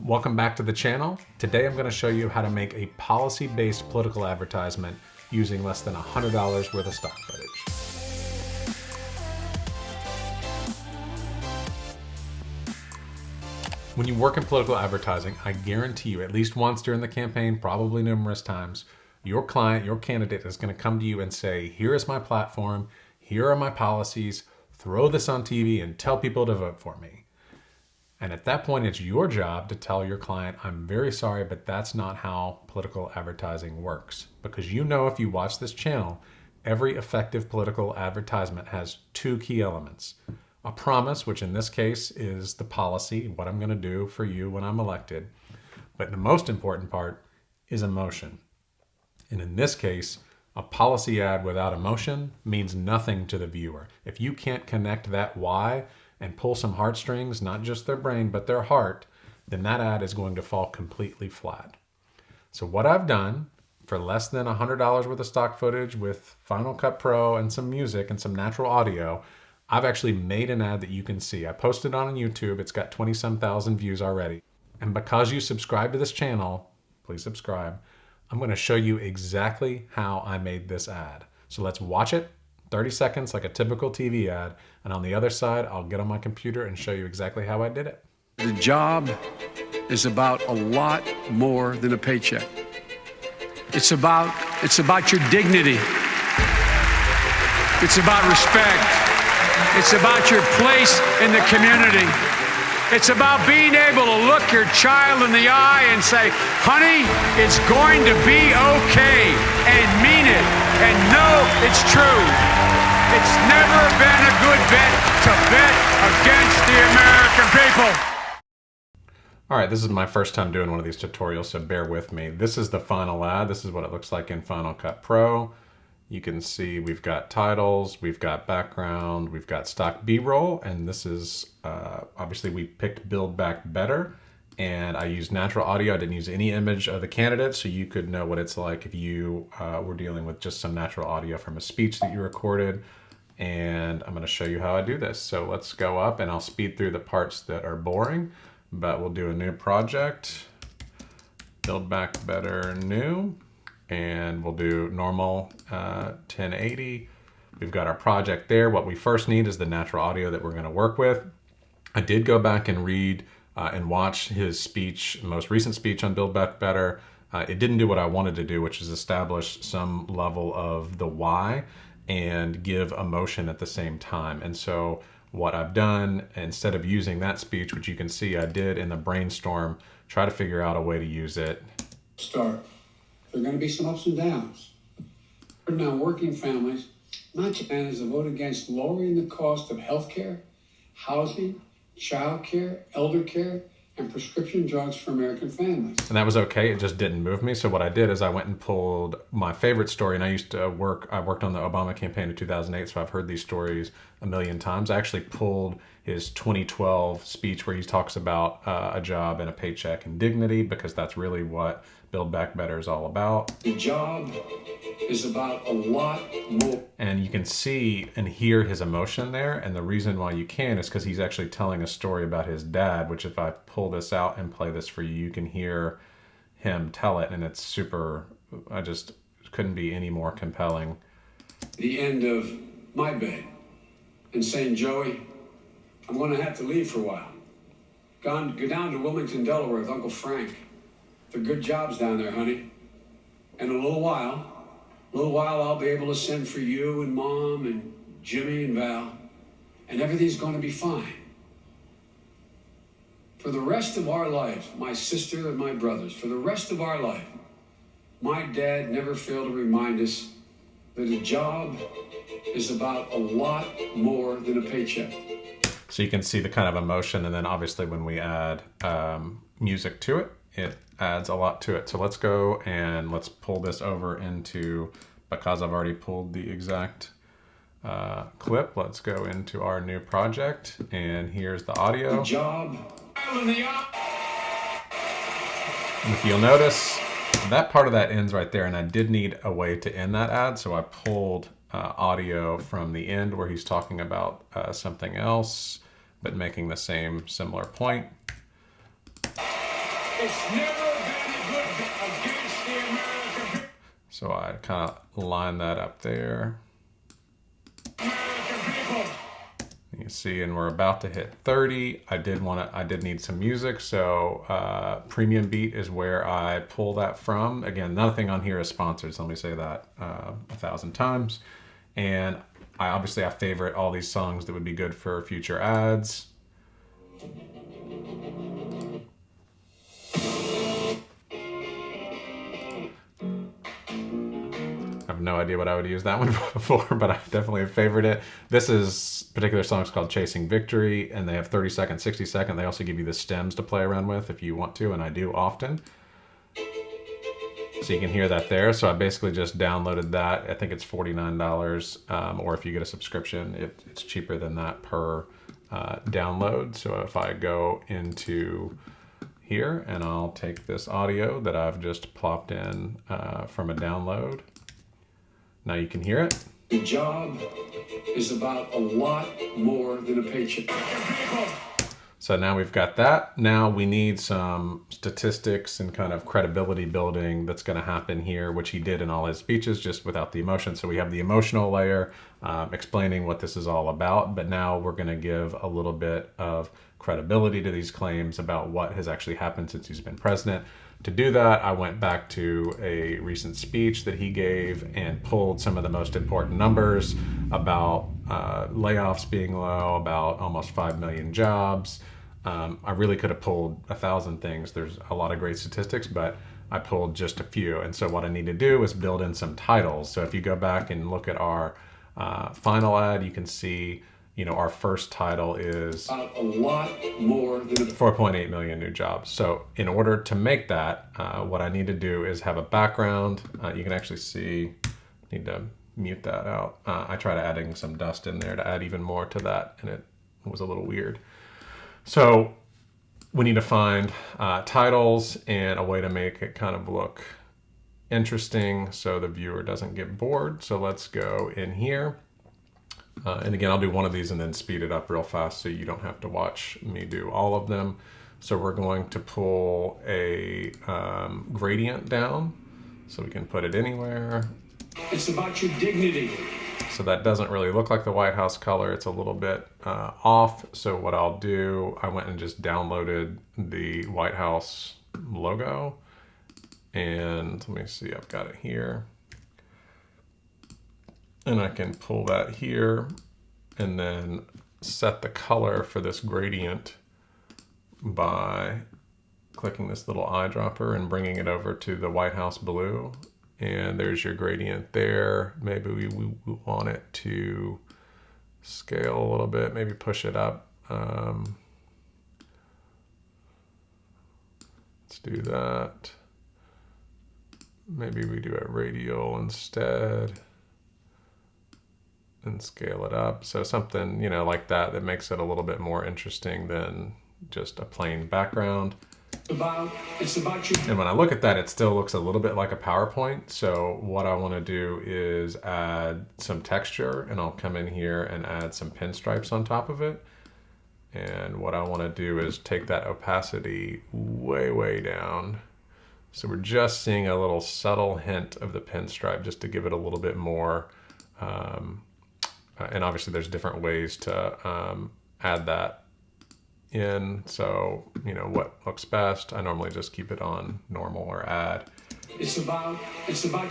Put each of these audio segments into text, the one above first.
Welcome back to the channel. Today I'm going to show you how to make a policy-based political advertisement using less than $100 worth of stock footage. When you work in political advertising, I guarantee you at least once during the campaign, probably numerous times, your client, your candidate is going to come to you and say, here is my platform, here are my policies, throw this on TV and tell people to vote for me. And at that point, it's your job to tell your client, I'm very sorry, but that's not how political advertising works. Because you know, if you watch this channel, every effective political advertisement has two key elements. A promise, which in this case is the policy, what I'm going to do for you when I'm elected. But the most important part is emotion. And in this case, a policy ad without emotion means nothing to the viewer. If you can't connect that why and pull some heartstrings, not just their brain, but their heart, then that ad is going to fall completely flat. So what I've done for less than $100 worth of stock footage with Final Cut Pro and some music and some natural audio, I've actually made an ad that you can see. I posted it on YouTube. It's got 20-some thousand views already. And because you subscribe to this channel, please subscribe, I'm going to show you exactly how I made this ad. So let's watch it. 30 seconds like a typical TV ad, and on the other side, I'll get on my computer and show you exactly how I did it. The job is about a lot more than a paycheck. It's about your dignity. It's about respect. It's about your place in the community. It's about being able to look your child in the eye and say, honey, it's going to be okay, and mean it, and know it's true. It's never been a good bet to bet against the American people. All right, this is my first time doing one of these tutorials, so bear with me. This is the final ad. This is what it looks like in Final Cut Pro. You can see we've got titles, we've got background, we've got stock B-roll, and this is, obviously we picked Build Back Better, and I used natural audio. I didn't use any image of the candidate, so you could know what it's like if you were dealing with just some natural audio from a speech that you recorded. And I'm gonna show you how I do this. So let's go up, and I'll speed through the parts that are boring, but we'll do a new project, Build Back Better New. And we'll do normal 1080. We've got our project there. What we first need is the natural audio that we're going to work with. I did go back and read and watch his speech, most recent speech on Build Back Better. It didn't do what I wanted to do, which is establish some level of the why and give emotion at the same time. And so what I've done, instead of using that speech, which you can see I did in the brainstorm, try to figure out a way to use it. Start. There are going to be some ups and downs. Now, working families, not Japan is a vote against lowering the cost of health care, housing, child care, elder care, and prescription drugs for American families. And that was okay. It just didn't move me. So what I did is I went and pulled my favorite story. And I used to I worked on the Obama campaign in 2008. So I've heard these stories a million times. I actually pulled his 2012 speech where he talks about a job and a paycheck and dignity, because that's really what Build Back Better is all about. The job is about a lot more. And you can see and hear his emotion there. And the reason why you can is because he's actually telling a story about his dad, which if I pull this out and play this for you, you can hear him tell it. And it's super, I just couldn't be any more compelling. The end of my bed and saying, Joey, I'm going to have to leave for a while. Go down to Wilmington, Delaware with Uncle Frank. They're good jobs down there, honey. And in a little while I'll be able to send for you and Mom and Jimmy and Val, and everything's going to be fine. For the rest of our lives, my sister and my brothers, for the rest of our life, my dad never failed to remind us that a job is about a lot more than a paycheck. So you can see the kind of emotion, and then obviously when we add music to it, it adds a lot to it. So let's go and let's pull this over into, because I've already pulled the exact clip, let's go into our new project, and here's the audio. The job. And if you'll notice, that part of that ends right there, and I did need a way to end that ad, so I pulled audio from the end where he's talking about something else, but making the same similar point. It's never been good against the American people. So I kind of line that up there. American people. You see, and we're about to hit 30. I did need some music, so Premium Beat is where I pull that from. Again, nothing on here is sponsored, so let me say that 1,000 times. And I favorite all these songs that would be good for future ads. I have no idea what I would use that one for, but I definitely favored it. This particular song is called Chasing Victory, and they have 30 second, 60 second. They also give you the stems to play around with if you want to, and I do often. So you can hear that there. So I basically just downloaded that. I think it's $49, or if you get a subscription, it's cheaper than that per download. So if I go into here and I'll take this audio that I've just plopped in from a download. Now you can hear it. The job is about a lot more than a paycheck. So now we've got that. Now we need some statistics and kind of credibility building that's going to happen here, which he did in all his speeches, just without the emotion. So we have the emotional layer explaining what this is all about, but now we're going to give a little bit of credibility to these claims about what has actually happened since he's been president. To do that, I went back to a recent speech that he gave and pulled some of the most important numbers about layoffs being low, about almost 5 million jobs. I really could have pulled 1,000 things. There's a lot of great statistics, but I pulled just a few. And so what I need to do is build in some titles. So if you go back and look at our final ad, you can see, our first title is A lot more than 4.8 million new jobs. So in order to make that, what I need to do is have a background. You can actually see, need to mute that out. I tried adding some dust in there to add even more to that, and it was a little weird. So we need to find titles and a way to make it kind of look interesting so the viewer doesn't get bored. So let's go in here. And again, I'll do one of these and then speed it up real fast so you don't have to watch me do all of them. So we're going to pull a gradient down so we can put it anywhere. It's about your dignity. So that doesn't really look like the White House color. It's a little bit off. So what I'll do, I went and just downloaded the White House logo. And let me see, I've got it here. And I can pull that here and then set the color for this gradient by clicking this little eyedropper and bringing it over to the White House blue. And there's your gradient there. Maybe we want it to scale a little bit, maybe push it up. Let's do that. Maybe we do it radial instead and scale it up. So something, like that makes it a little bit more interesting than just a plain background. It's about you. And when I look at that, it still looks a little bit like a PowerPoint. So what I want to do is add some texture, and I'll come in here and add some pinstripes on top of it. And what I want to do is take that opacity way, way down. So we're just seeing a little subtle hint of the pinstripe just to give it a little bit more. And obviously there's different ways to add that in. So, what looks best, I normally just keep it on normal or add. It's about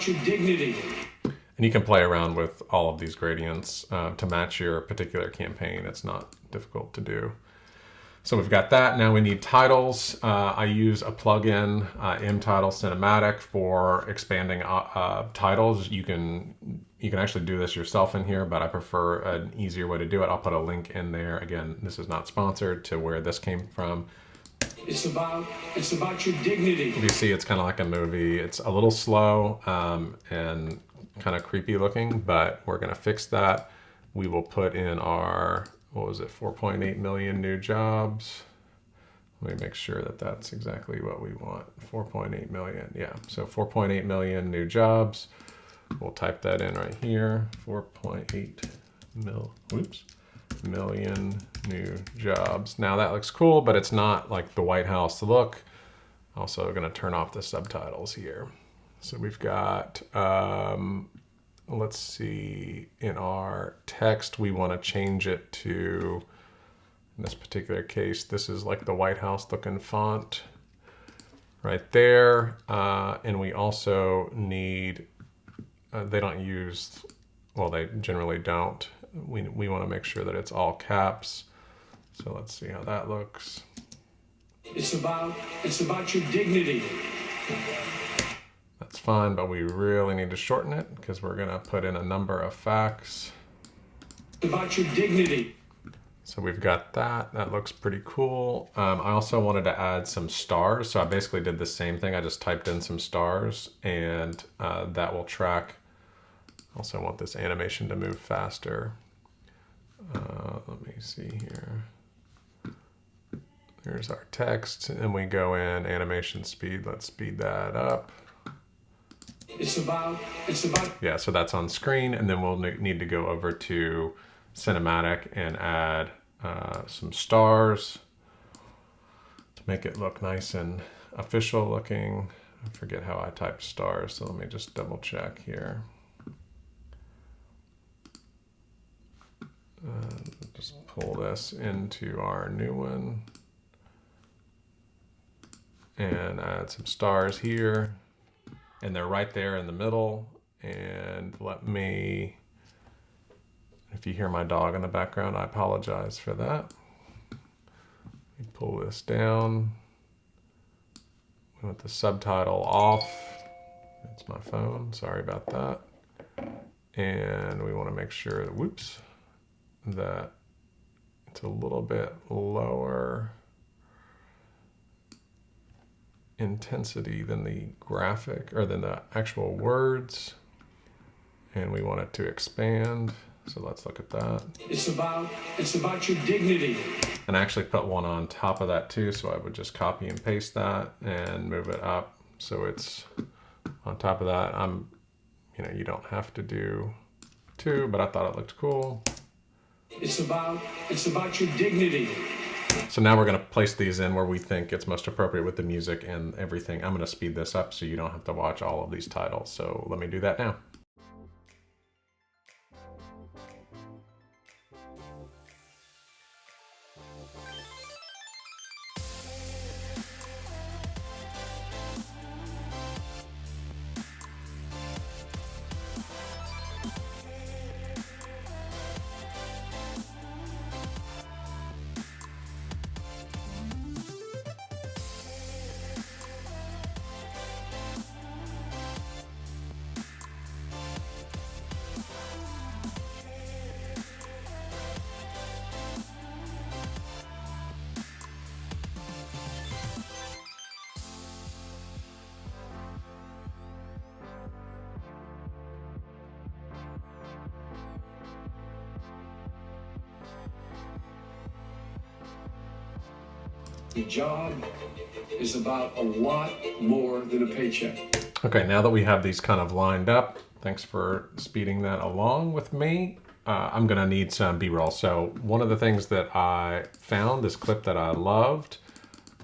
your dignity. And you can play around with all of these gradients to match your particular campaign. It's not difficult to do. So we've got that. Now we need titles. I use a plugin, mTitle Cinematic, for expanding titles. You can actually do this yourself in here, but I prefer an easier way to do it. I'll put a link in there. Again, this is not sponsored to where this came from. It's about your dignity. You see, it's kind of like a movie. It's a little slow and kind of creepy looking, but we're going to fix that. We will put in our, 4.8 million new jobs. Let me make sure that that's exactly what we want. 4.8 million, yeah. So 4.8 million new jobs. We'll type that in right here. 4.8 million new jobs. Now that looks cool, but it's not like the White House look. Also going to turn off the subtitles here. So we've got, let's see, in our text, we want to change it to, in this particular case, this is like the White House looking font right there. And we also need, they don't use, well, they generally don't. We want to make sure that it's all caps. So let's see how that looks. It's about your dignity. That's fine, but we really need to shorten it because we're going to put in a number of facts. It's about your dignity. So we've got that. That looks pretty cool. I also wanted to add some stars. So I basically did the same thing. I just typed in some stars and that will track. Also want this animation to move faster. Let me see here. Here's our text and we go in animation speed. Let's speed that up. It's about. Yeah, so that's on screen, and then we'll need to go over to cinematic and add some stars to make it look nice and official looking. I forget how I typed stars, so let me just double check here. Just pull this into our new one and add some stars here. And they're right there in the middle. And let me, if you hear my dog in the background, I apologize for that. Let me pull this down. We want the subtitle off. It's my phone, sorry about that. And we want to make sure, whoops, that it's a little bit lower intensity than the graphic or than the actual words, and we want it to expand, so let's look at that. It's about your dignity. And I actually put one on top of that too, so I would just copy and paste that and move it up so it's on top of that. You don't have to do two, but I thought it looked cool. It's about your dignity. So now we're going to place these in where we think it's most appropriate with the music and everything. I'm going to speed this up so you don't have to watch all of these titles. So let me do that now. The job is about a lot more than a paycheck. Okay, now that we have these kind of lined up, thanks for speeding that along with me. I'm gonna need some B-roll. So one of the things that I found, this clip that I loved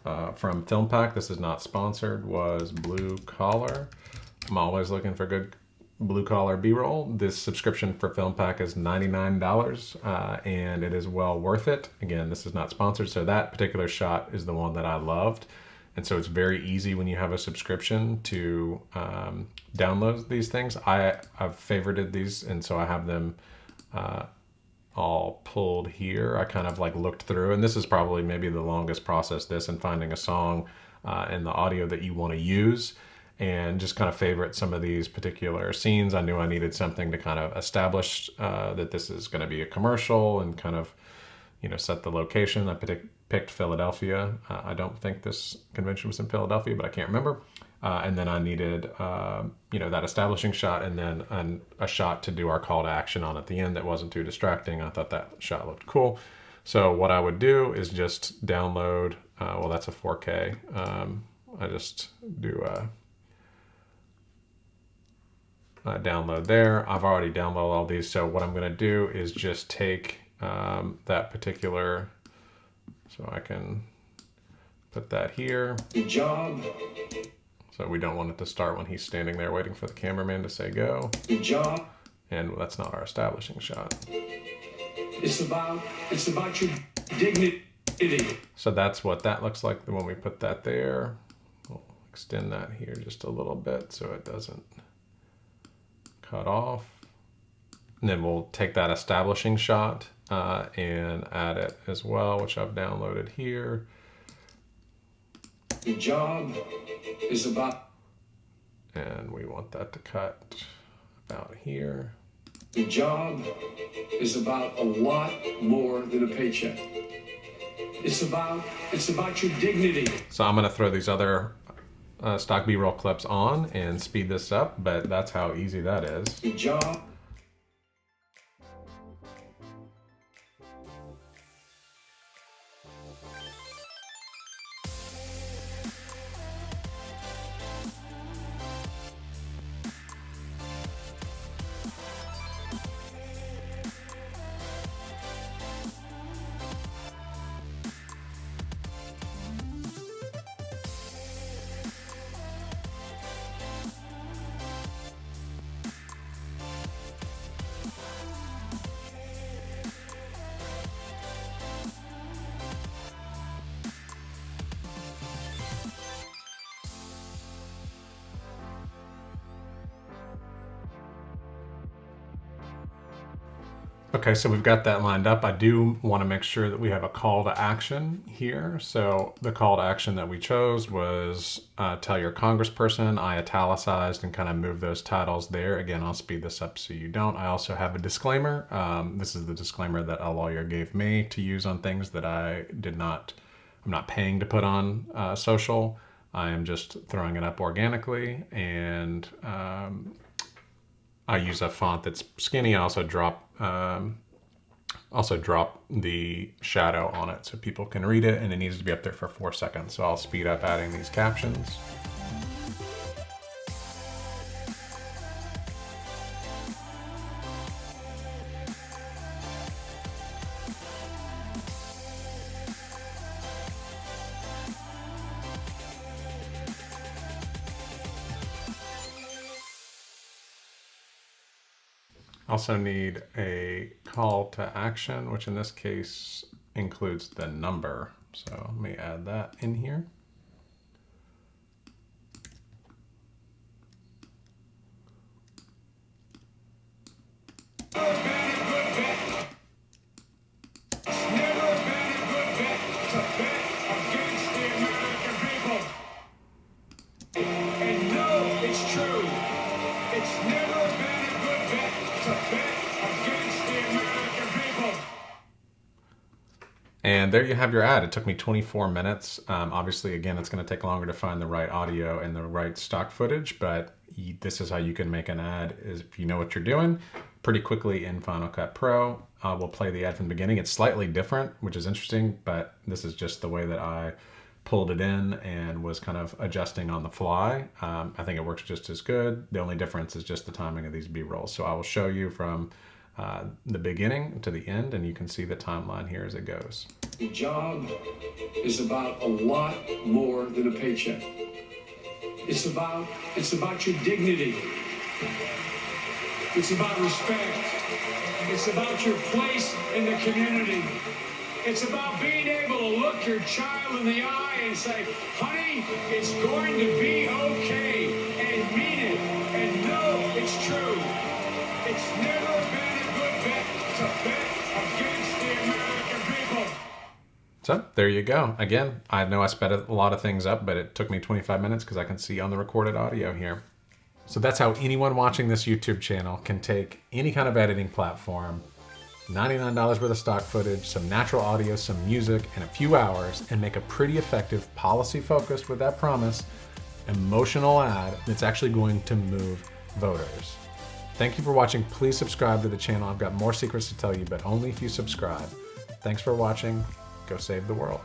from FilmPac, this is not sponsored, was Blue Collar. I'm always looking for good blue collar B-roll. This subscription for FilmPac is $99 and it is well worth it. Again, this is not sponsored, so that particular shot is the one that I loved. And so it's very easy when you have a subscription to download these things. I've favorited these, and so I have them all pulled here. I kind of like looked through, and this is probably maybe the longest process, this and finding a song and the audio that you want to use, and just kind of favorite some of these particular scenes. I knew I needed something to kind of establish that this is going to be a commercial and kind of, set the location. I picked Philadelphia. I don't think this convention was in Philadelphia, but I can't remember. And then I needed, that establishing shot, and then a shot to do our call to action on at the end that wasn't too distracting. I thought that shot looked cool. So what I would do is just download, that's a 4K. I just do download there. I've already downloaded all these, so what I'm going to do is just take that particular, so I can Put that here. Good job. So we don't want it to start when he's standing there waiting for the cameraman to say go. Good job. And that's not our establishing shot. It's about your dignity. So that's what that looks like when we put that there. We'll extend that here just a little bit so it doesn't cut off. And then we'll take that establishing shot and add it as well, which I've downloaded here. The job is about... And we want that to cut about here. The job is about a lot more than a paycheck. It's about your dignity. So I'm gonna throw these other stock B-roll clips on and speed this up, but that's how easy that is. The job. Okay, so we've got that lined up. I do want to make sure that we have a call to action here. So the call to action that we chose was tell your congressperson. I italicized and kind of moved those titles there. Again, I'll speed this up so you don't. I also have a disclaimer. This is the disclaimer that a lawyer gave me to use on things that I'm not paying to put on social. I am just throwing it up organically, and I use a font that's skinny. I also drop the shadow on it so people can read it, and it needs to be up there for 4 seconds. So I'll speed up adding these captions. Also need a call to action, which in this case includes the number. So let me add that in here. And there you have your ad. It took me 24 minutes. Obviously, again, it's going to take longer to find the right audio and the right stock footage, but this is how you can make an ad, is if you know what you're doing, pretty quickly in Final Cut Pro. We'll play the ad from the beginning. It's slightly different, which is interesting, but this is just the way that I pulled it in and was kind of adjusting on the fly. I think it works just as good. The only difference is just the timing of these B-rolls. So I will show you from the beginning to the end, and you can see the timeline here as it goes. The job is about a lot more than a paycheck. It's about your dignity. It's about respect. It's about your place in the community. It's about being able to look your child in the eye and say, honey, it's going to be okay, and mean it, and know it's true. It's never been a good bet to bet against the American people. So there you go. Again, I know I sped a lot of things up, but it took me 25 minutes because I can see on the recorded audio here. So that's how anyone watching this YouTube channel can take any kind of editing platform, $99 worth of stock footage, some natural audio, some music, and a few hours, and make a pretty effective, policy-focused, with that promise, emotional ad that's actually going to move voters. Thank you for watching. Please subscribe to the channel. I've got more secrets to tell you, but only if you subscribe. Thanks for watching. Go save the world.